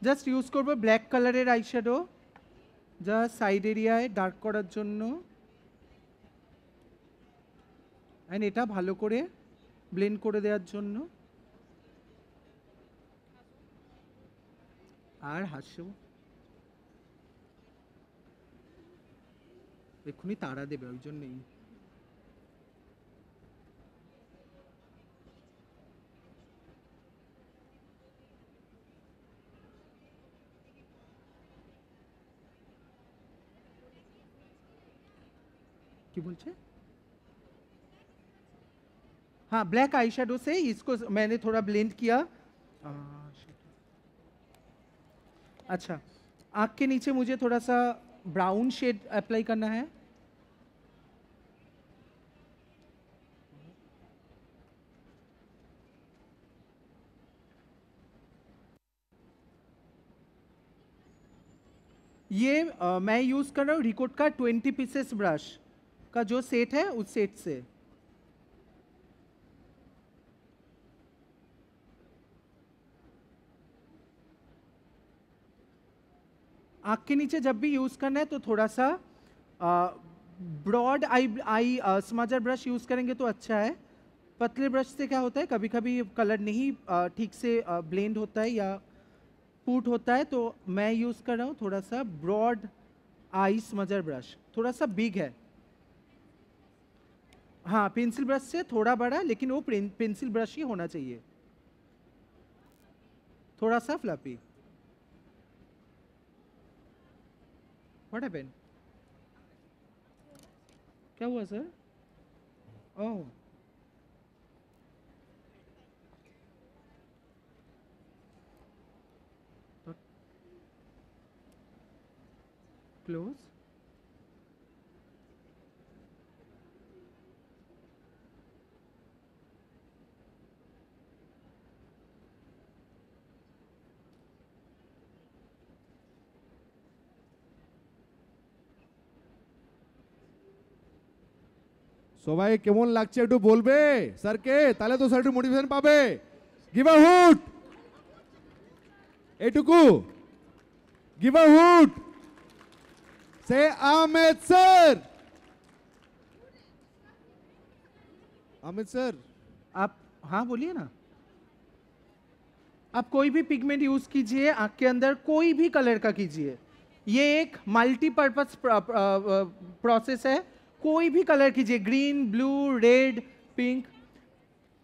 জাস্ট ইউজ করবো ব্ল্যাক কালারের আইশ্যাডো, যা সাইড এরিয়ায় ডার্ক করার জন্য, অ্যান্ড এটা ভালো করে ব্লেন্ড করে দেওয়ার জন্য। আর হাসো, এক্ষুনি তাড়া দেবে, ওই জন্যই। কি বলছে? हाँ, ब्लैक आई शेडो से इसको मैंने थोड़ा ब्लेंड किया। अच्छा, आँख के नीचे मुझे थोड़ा सा ब्राउन शेड अप्लाई करना है। ये मैं यूज कर रहा हूँ रिकोड का 20 पीसेस ब्रश का जो सेट है, उस सेट से। आँख के नीचे जब भी यूज़ करना है तो थोड़ा सा ब्रॉड आई स्मजर ब्रश यूज़ करेंगे तो अच्छा है। पतले ब्रश से क्या होता है, कभी कभी कलर नहीं ठीक से ब्लेंड होता है या पुट होता है, तो मैं यूज़ कर रहा हूँ थोड़ा सा ब्रॉड आई स्मजर ब्रश, थोड़ा सा बिग है। हाँ, पेंसिल ब्रश से थोड़ा बड़ा, लेकिन वो पेंसिल ब्रश ही होना चाहिए, थोड़ा सा फ्लफी। What happened? क्या हुआ सर? ओह, क्लोज। সবাই কেমন লাগছে একটু বলবে স্যারকে, তাহলে তো স্যার একটু মোটিভেশন পাবে। গিভ আ হুট, এটুকু গিভ আ হুট। সে আহমেদ স্যার, আহমেদ স্যার। आप हाँ बोलिए ना। आप कोई भी पिगमेंट यूज कीजिए, आंख के अंदर कोई भी कलर का कीजिए, ये एक मल्टीपर्पज प्रोसेस है। कोई भी कलर कीजिए, ग्रीन, ब्लू, रेड, पिंक,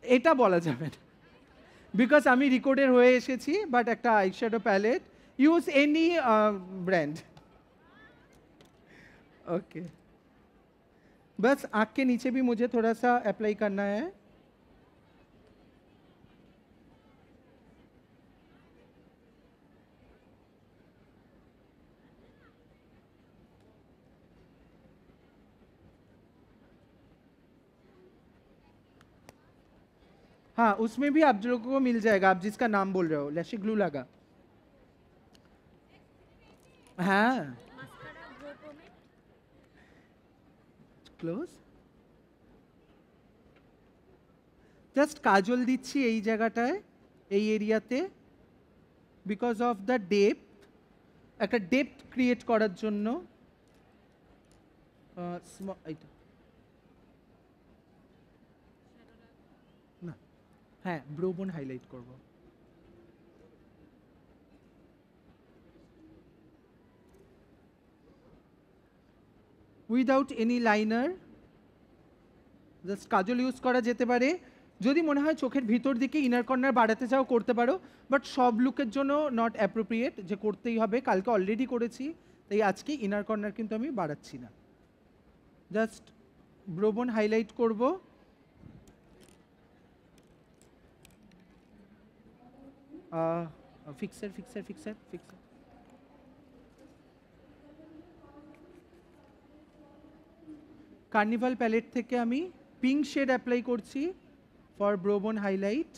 এটা বলা যাবে না বিকজ আমি রেকর্ডের হয়ে এসেছি। বাট একটা eyeshadow palette, use any brand. Okay, बस आँख के नीचे भी मुझे थोड़ा सा अप्लाई करना है। हाँ, उसमें भी आप लोगों को मिल जाएगा, आप जिसका नाम बोल रहे हो, लैशे ग्लू लगा। हाँ, ক্লোজ। জাস্ট কাজল দিচ্ছি এই জায়গাটায়, এই এরিয়াতে, বিকজ অফ দ্য ডেপথ, একটা ডেপথ ক্রিয়েট করার জন্য। এইটা না, হ্যাঁ, ব্রোবন হাইলাইট করব। উইদাউট এনি লাইনার, জাস্ট কাজল ইউজ করা যেতে পারে। যদি মনে হয় চোখের ভিতর দিকে ইনার কর্নার বাড়াতে চাও করতে পারো, বাট সব লুকের জন্য নট অ্যাপ্রোপ্রিয়েট যে করতেই হবে। কালকে অলরেডি করেছি, তাই আজকে ইনার কর্নার কিন্তু আমি বাড়াচ্ছি না, জাস্ট ব্রোবন হাইলাইট করব। Fixer fixer fixer fixer. Carnival palette থেকে আমি পিঙ্ক শেড অ্যাপ্লাই করছি ফর ব্রোবন হাইলাইট।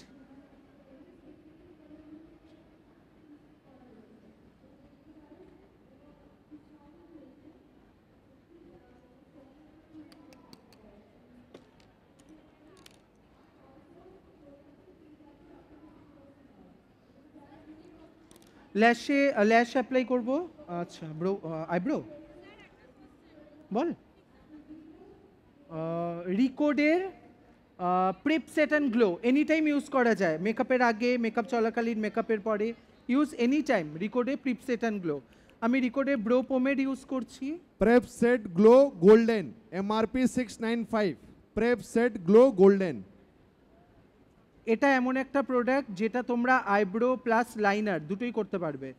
ল্যাশে ল্যাশ অ্যাপ্লাই করব। আচ্ছা, ব্রো আইব্রো বল। রিকোডের prep set and glow any time use করা যায়, মেকআপের আগে, মেকআপ চলাকালীন, মেকআপের পরে, use any time Recode prep set and glow. আমি রিকোডে ব্রো পোমেড ইউজ করছি। Prep set glow golden, MRP 695। Prep set glow golden. এটা এমন একটা প্রোডাক্ট যেটা তোমরা আইব্রো প্লাস লাইনার দুটোই করতে পারবে।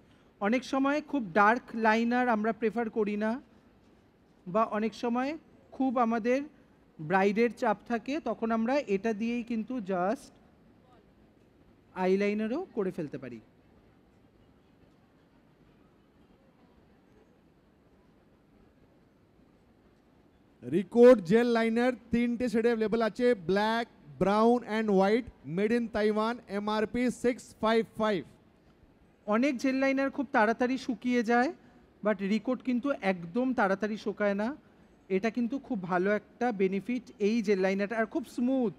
অনেক সময় খুব ডার্ক লাইনার আমরা প্রেফার করি না, বা অনেক সময় খুব আমাদের ব্রাইডের চাপ থাকে, তখন আমরা এটা দিয়েই কিন্তু জাস্ট আইলাইনারও করে ফেলতে পারি। রিকোড জেল লাইনার 3টে শেডে अवेलेबल আছে, black, brown and white, made in Taiwan, MRP 655। অনেক জেল লাইনার খুব তাড়াতাড়ি শুকিয়ে যায়, বাট রিকোড কিন্তু একদম তাড়াতাড়ি শুকায় না। এটা কিন্তু খুব ভালো একটা বেনিফিট এই জেল লাইনারটা, আর খুব স্মুথ,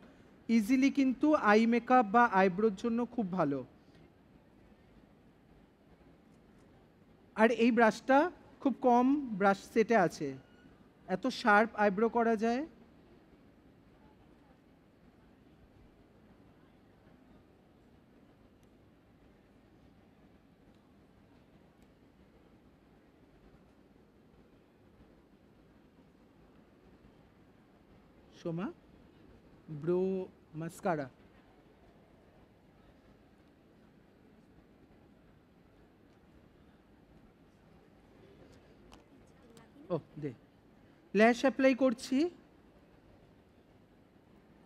ইজিলি কিন্তু আই মেকআপ বা আইব্রোর জন্য খুব ভালো। আর এই ব্রাশটা খুব কম ব্রাশ সেটে আছে, এত শার্প আইব্রো করা যায়। Soma, brow mascara. ও দে, ল্যাশ অ্যাপ্লাই করছি,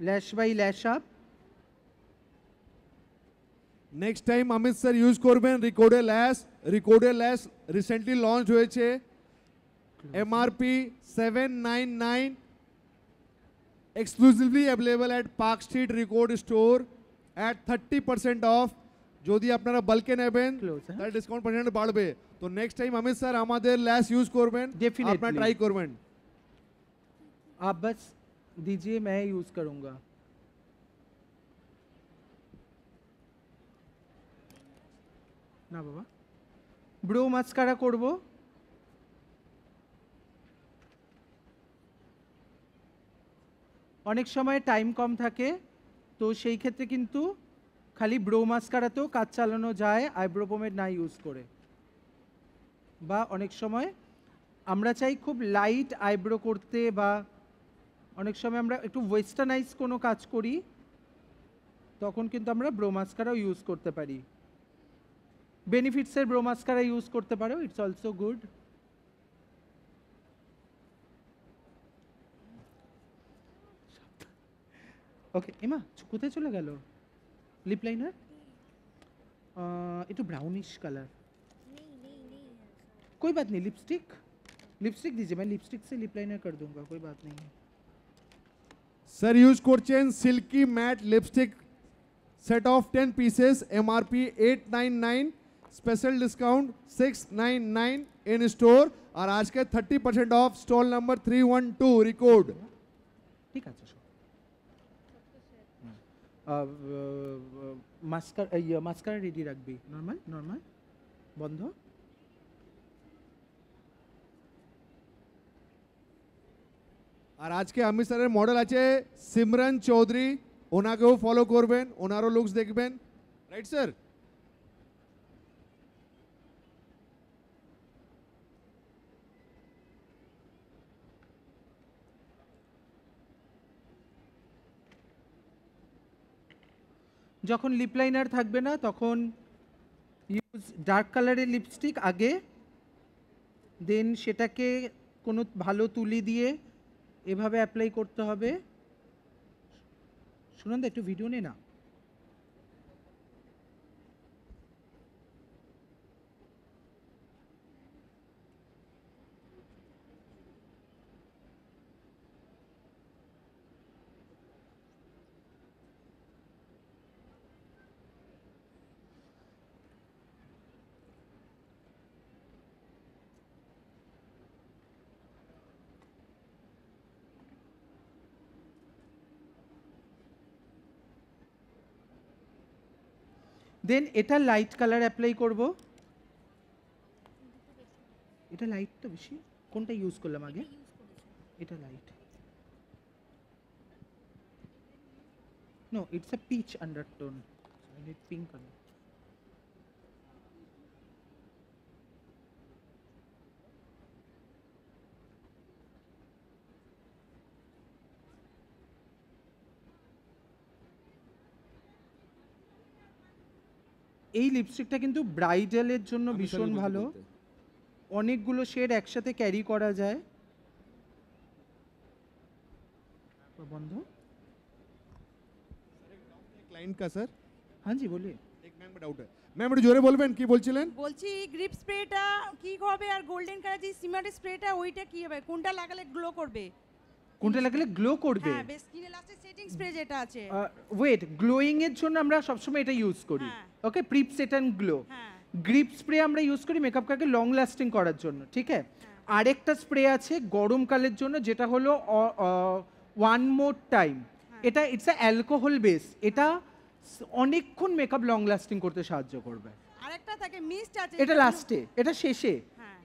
lash by lash up. Next time Amit sir use করবেন রিকোডে ল্যাশ রিসেন্টলি লঞ্চ হয়েছে, MRP 799, exclusively available at Park Street Record Store at 30% off। যদি আপনারা বাল্কে নেবেন Close, হ্যাঁ? তাহলে ডিসকাউন্ট পার্সেন্ট বাড়বে। তো নেক্সট টাইম অমিত স্যার আমাদের ল্যাশ ইউজ করবেন, Definitely. আপনারা ট্রাই করবেন। आप बस दीजिए, मैं यूज करूंगा। না বাবা, ব্রো মাস্কারা করব। অনেক সময় টাইম কম থাকে, তো সেই ক্ষেত্রে কিন্তু খালি ব্রো মাস্কারাতেও কাজ চালানো যায় আইব্রো পোমেড না ইউজ করে। বা অনেক সময় আমরা চাই খুব লাইট আইব্রো করতে, বা অনেক সময় আমরা একটু ওয়েস্টার্নাইজ কোনো কাজ করি, তখন কিন্তু আমরা ব্রো মাস্কারাও ইউজ করতে পারি। বেনিফিটসের ব্রো মাস্কারা ইউজ করতে পারো, ইটস অলসো গুড। ওকে এমা, কোথায় চলে গেল লিপ লাইনার? একটু ব্রাউনিশ কালার, कोई बात नहीं। लिपस्टिक दीजिए, मैं लिपस्टिक से लिप लाइनर कर दूंगा, कोई बात नहीं है। স্যার ইউজ করছেন silky matte lipstick set of 10 pieces, MRP 899, special discount 699 in store, আর আজকে 30% অফ, স্টল নাম্বার 312 রিকর্ড। ঠিক আছে, মাস্কারা রেডি রাখবি, নর্মাল বন্ধ। আর আজকে অমিত স্যারের মডেল আছে সিমরন চৌধুরী, ওনাকেও ফলো করবেন, ওনারও লুকস দেখবেন, রাইট স্যার? যখন লিপ লাইনার থাকবে না তখন ইউজ ডার্ক কালারের লিপস্টিক আগে, দেন সেটাকে কোনো ভালো তুলি দিয়ে এভাবে অ্যাপ্লাই করতে হবে। সুনন্দা একটু ভিডিও নে না। দেন এটা লাইট কালার অ্যাপ্লাই করব। এটা লাইট তো বেশি, কোনটা ইউজ করলাম আগে? এটা light, no it's a peach undertone, I need pink colour. এই লিপস্টিকটা কিন্তু ব্রাইডালের জন্য ভীষণ ভালো, অনেকগুলো শেড একসাথে ক্যারি করা যায়। বন্ধ। ক্লায়েন্ট কা স্যার? হ্যাঁ জি বলিए। এক ম্যাম ডাউট है, ম্যাম একটু জোরে বলবেন, কি বলছিলেন? বলছি গ্রিপ স্প্রেটা কি হবে, আর গোল্ডেন কালার যে সিমার স্প্রেটা ওইটা কি হবে, কোনটা লাগালে গ্লো করবে? কোনটা লাগালে গ্লো করবে? হ্যাঁ, বেস স্কিনে লাস্টে সেটিং স্প্রে যেটা আছে। ওয়েট, গ্লোয়িং এর জন্য আমরা সবসময় এটা ইউজ করি। হ্যাঁ। ওকে, প্রিপ সেট অ্যান্ড গ্লো। হ্যাঁ। গ্রিপ স্প্রে আমরা ইউজ করি মেকআপটাকে লং লাস্টিং করার জন্য, ঠিক আছে? আরেকটা স্প্রে আছে গরমকালের জন্য, যেটা হলো ওয়ান মোর টাইম। এটা ইটস আ অ্যালকোহল বেস, এটা অনেকক্ষণ মেকআপ লং লাস্টিং করতে সাহায্য করবে। আরেকটা থাকে মিস্ট আছে এটা লাস্টে, এটা শেষে। হ্যাঁ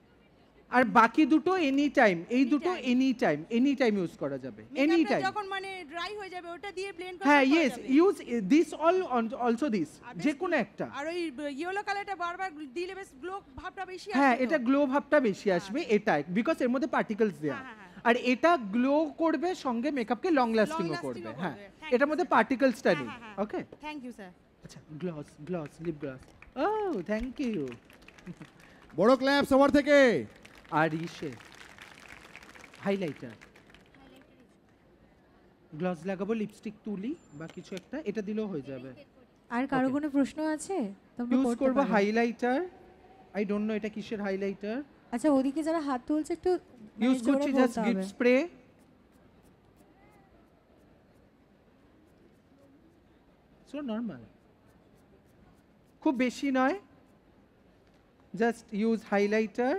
আর বাকি দুটো এনি টাইম, এই দুটো Anytime. এনি টাইম ইউজ করা যাবে, এনি মেকআপটা টাইম। যখন মানে ড্রাই হয়ে যাবে ওটা দিয়ে ব্লেন্ড করা হ্যাঁ, করা ইয়েস, যাবে। Use this all, also this, আর যে বেশ কোনো একটা। আর ওই ইয়েলো কালারটা বারবার দিলে বেশ গ্লো ভাবটা বেশি আসে। হ্যাঁ, তো। এটা গ্লো ভাবটা বেশি আসবে এটাই, বিকজ এর মধ্যে পার্টিকেলস দেয়া। হ্যাঁ, হ্যাঁ, আর এটা গ্লো করবে, সঙ্গে মেকআপকে লং লাস্টিংও lasting-ও করবে। করবে। হ্যাঁ, Thank এটার you, মধ্যে sir. পার্টিকেলসটা হ্যাঁ, নেই। হ্যাঁ, হ্যাঁ। Okay, thank you sir. আচ্ছা, গ্লস, লিপ গ্লস। ও থ্যাংক ইউ। বড় ক্ল্যাপ সবার থেকে। আর ইসে হাইলাইটার, গ্লস লাগাবো, লিপস্টিক তুলি বা কিছু একটা, এটা দিলেও হয়ে যাবে। আর কারো Okay. কোনো প্রশ্ন আছে? তোমরা ইউজ করতে করব পারো। হাইলাইটার, আই ডোন্ট নো এটা কিসের হাইলাইটার। আচ্ছা, ওদিকে যারা হাত তুলছে একটু মানে ইউজ জোরে করছি জাস্ট বলতে গিফট হবে। স্প্রে। সো নরমাল, খুব বেশি নয়, জাস্ট ইউজ হাইলাইটার।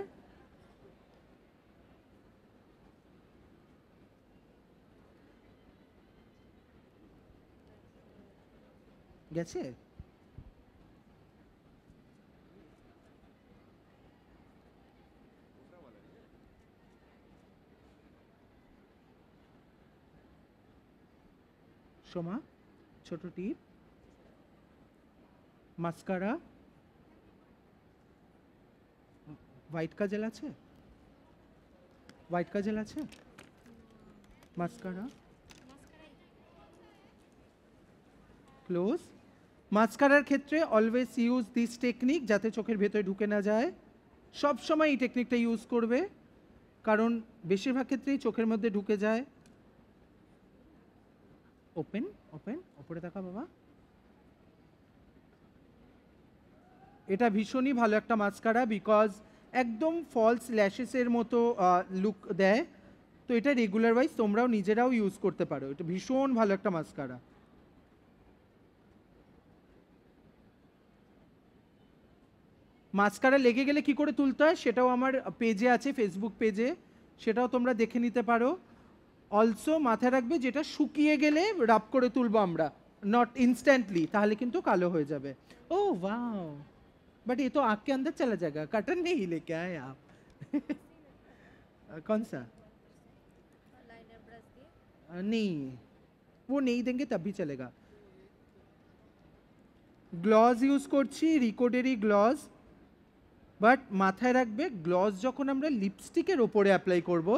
গেছে? সোমা, ছোট টিপ, মাস্কারা, হোয়াইট কাজল আছে? হোয়াইট কাজল আছে? Mascara, close. মাস্কারার ক্ষেত্রে অলওয়েজ ইউজ দিস টেকনিক, যাতে চোখের ভেতরে ঢুকে না যায়। সব সময় এই টেকনিকটা ইউজ করবে, কারণ বেশিরভাগ ক্ষেত্রেই চোখের মধ্যে ঢুকে যায়। ওপেন, ওপেন, ওপরে দেখা বাবা। এটা ভীষণই ভালো একটা মাস্কারা, বিকজ একদম ফলস ল্যাশেসের মতো লুক দেয়। তো এটা রেগুলার ওয়াইজ তোমরাও নিজেরাও ইউজ করতে পারো, এটা ভীষণ ভালো একটা মাস্কারা। মাস্কারা লেগে গেলে কি করে তুলতে হয় সেটাও আমার পেজে আছে, ফেসবুক পেজে, সেটাও তোমরা দেখে নিতে পারো। অলসো মাথায় রাখবে, যেটা শুকিয়ে গেলে রাব করে তুলবো আমরা, নট ইনস্ট্যান্টলি, তাহলে কিন্তু কালো হয়ে যাবে। ও वाओ, बट ये तो आँख के अंदर चला जाएगा, कर्टन नहीं लेके आए आप। कौन सा? नहीं, वो नहीं देंगे तब भी चलेगा। গ্লস ইউজ করছি, রিকোডেরই গ্লস, বাট মাথায় রাখবে গ্লস যখন আমরা লিপস্টিকের ওপরে অ্যাপ্লাই করব,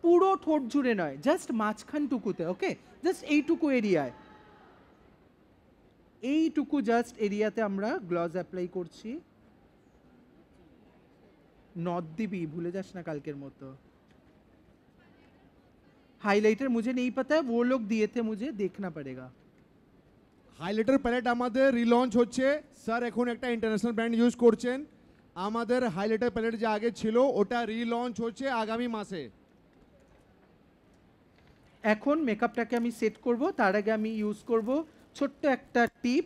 পুরো ঠোঁট জুড়ে নয়, জাস্ট মাঝখানটুকুতে। ওকে, জাস্ট এইটুকু এরিয়ায়, এইটুকু জাস্ট এরিয়াতে আমরা গ্লস অ্যাপ্লাই করছি। নট দিবি, ভুলে যাস না কালকের মতো। हाइलाइटर मुझे नहीं पता है, वो लोग दिए थे मुझे, देखना पड़ेगा। হাইলাইটার প্যালেট আমাদের রিলঞ্চ হচ্ছে স্যার, এখন একটা ইন্টারন্যাশনাল ব্র্যান্ড ইউজ করছেন। আমাদের হাইলাইটার প্যালেট যে আগে ছিল ওটা রিলঞ্চ হচ্ছে আগামী মাসে। এখন মেকআপটাকে আমি সেট করব, তার আগে আমি ইউজ করব ছোট্ট একটা টিপ।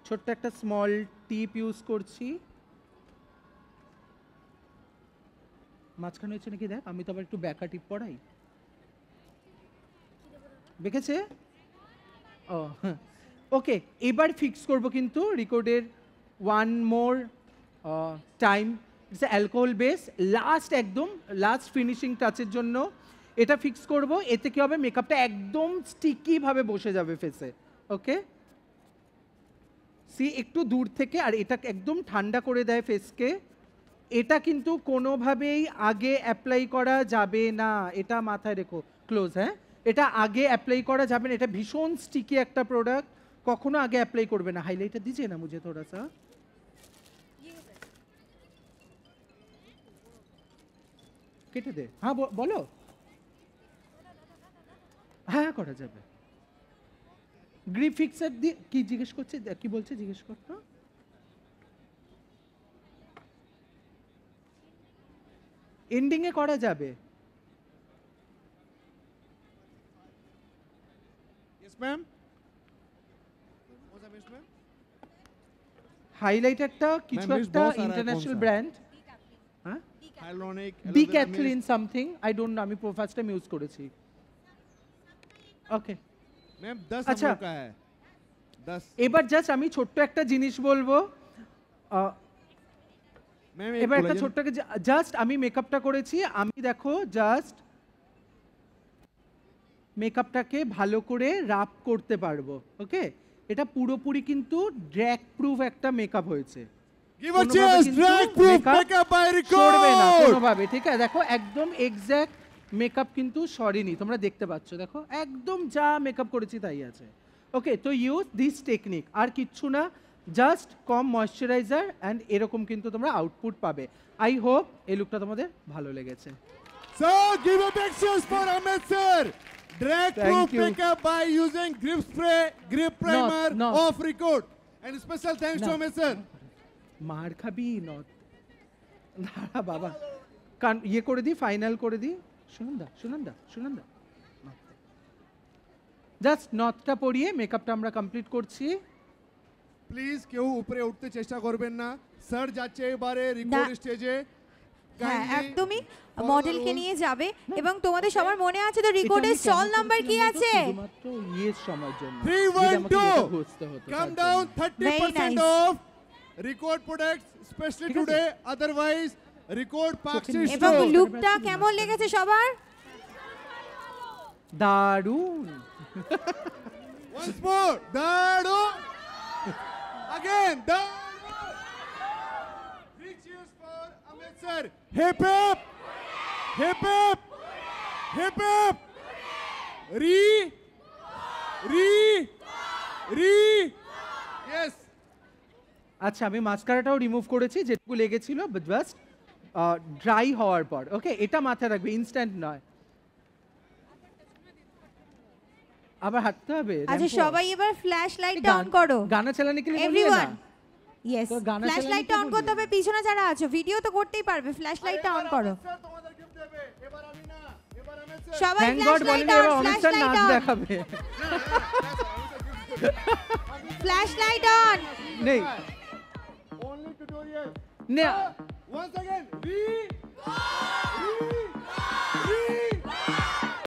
ছোট্ট একটা স্মল টিপ ইউজ করছি। মাঝখানে হচ্ছে নাকি দেখ, আমি তো আবার একটু ব্যাকা টিপ পড়াই। দেখেছে? ও ওকে, এবার ফিক্স করব কিন্তু রিকর্ডের one more time. It's alcohol base, last একদম লাস্ট ফিনিশিং টাচের জন্য এটা ফিক্স করব। এতে কি হবে, মেকআপটা একদম স্টিকি ভাবে বসে যাবে ফেসে। ওকে, সি একটু দূর থেকে, আর এটা একদম ঠান্ডা করে দেয় ফেসকে। এটা কিন্তু কোনোভাবেই আগে অ্যাপ্লাই করা যাবে না, এটা মাথায় রেখো। ক্লোজ, হ্যাঁ, এটা আগে অ্যাপ্লাই করা যাবে না, এটা ভীষণ স্টিকি একটা প্রোডাক্ট, কখনো আগে অ্যাপ্লাই করবে না। হাইলাইটার দিজিয়ে না মুঝে থোড়া সা, কেটে দে। হ্যাঁ বলো, হ্যাঁ করা যাবে। গ্রিপ ফিক্সার দিয়ে কি জিজ্ঞেস করছে, কি বলছে জিজ্ঞেস করতো। এন্ডিং এ করা যাবে। Yes ma'am. कौन सा मिस मैम? হাইলাইটারটা কিছু Ma'am, একটা बहुत सारा है, ইন্টারন্যাশনাল कौन सा? ব্র্যান্ড, হ্যাঁ, hyaluronic Decathlon something, I don't know, আমি ফার্স্ট টাইম ইউজ করেছি। ওকে, मैम 10 अच्छा। हम लोग का है 10 এবার জাস্ট আমি ছোট্ট একটা জিনিস বলবো मैम এবার একটা ছোট্ট জাস্ট আমি মেকআপটা করেছি, আমি দেখো জাস্ট মেকআপটাকে ভালো করে রাব করতে পারবো। ওকে, এটা পুরোপুরি কিন্তু ড্র্যাগ প্রুফ একটা মেকআপ হয়েছে। Give a cheers drag proof makeup by সরবে না रिकॉर्ड কোনোভাবে, ঠিক আছে? দেখো একদম এক্স্যাক্ট মেকআপ কিন্তু সরেনি, তোমরা দেখতে পাচ্ছ, দেখো একদম যা মেকআপ করেছি তাই আছে। ওকে, তো ইউজ দিস টেকনিক, আর কিচ্ছু না, জাস্ট কম ময়শ্চারাইজার অ্যান্ড এরকম কিন্তু তোমরা আউটপুট পাবে। আই হোপ এই লুকটা তোমাদের ভালো লেগেছে। So give a big cheers for Amit sir. Drag Thank proof you. makeup by using grip spray, grip primer No. of Record. And special thanks to No. Amit sir. মার খাবি not, দাঁড়া বাবা, কান ইয়ে করে দিই, ফাইনাল করে দিই। শুনুন দা জাস্ট নথটা পরিয়ে মেকআপটা আমরা কমপ্লিট করছি। প্লিজ কেউ উপরে উঠতে চেষ্টা করবেন না, স্যার যাচ্ছে এবারে রেকর্ড স্টেজে। হ্যাঁ একদমই মডেলকে নিয়ে যাবে এবং তোমাদের সবার মনে আছে তো রেকর্ডের স্টল নাম্বার কি আছে? শুধুমাত্র ইয়ের সময়ের জন্য 312 come down 30% nice. off record products especially ঠিক আছে? today, otherwise record Parkshit এবং store. লুকটা কেমন লেগেছে সবার? দারুণ। Once more Dadu again Dadu. Big cheers for Amit sir. Hip hip hip hip hip hip re yes. আচ্ছা, আমি মাস্কারাটাও রিমুভ করেছি যেটুকু লেগেছিল, জাস্ট ড্রাই হওয়ার পর। ওকে, এটা মাথায় রাখবে, ইনস্ট্যান্ট নয়, আবার হাঁটতে হবে। আচ্ছা সবাই এবার ফ্ল্যাশ লাইটটা অন করো গানা চালানি কি বললি না? এভরিওয়ান। ইয়েস, তো গানা ফ্ল্যাশ চালানো লাইটটা কি অন করতে হবে, পিছনে যারা আছো ভিডিও তো করতেই পারবে, ফ্ল্যাশ লাইটটা অন করো Sir তোমাদের gift দেবে এবার আমি না, এবার Amit sir. সবাই থ্যাংক ফ্ল্যাশ গড লাইট বলেনি, অন, এবার ফ্ল্যাশ অনুষ্ঠান লাইট নাচ অন, দেখাবে। Flash light on. নেই Only tutorial. না, Once again re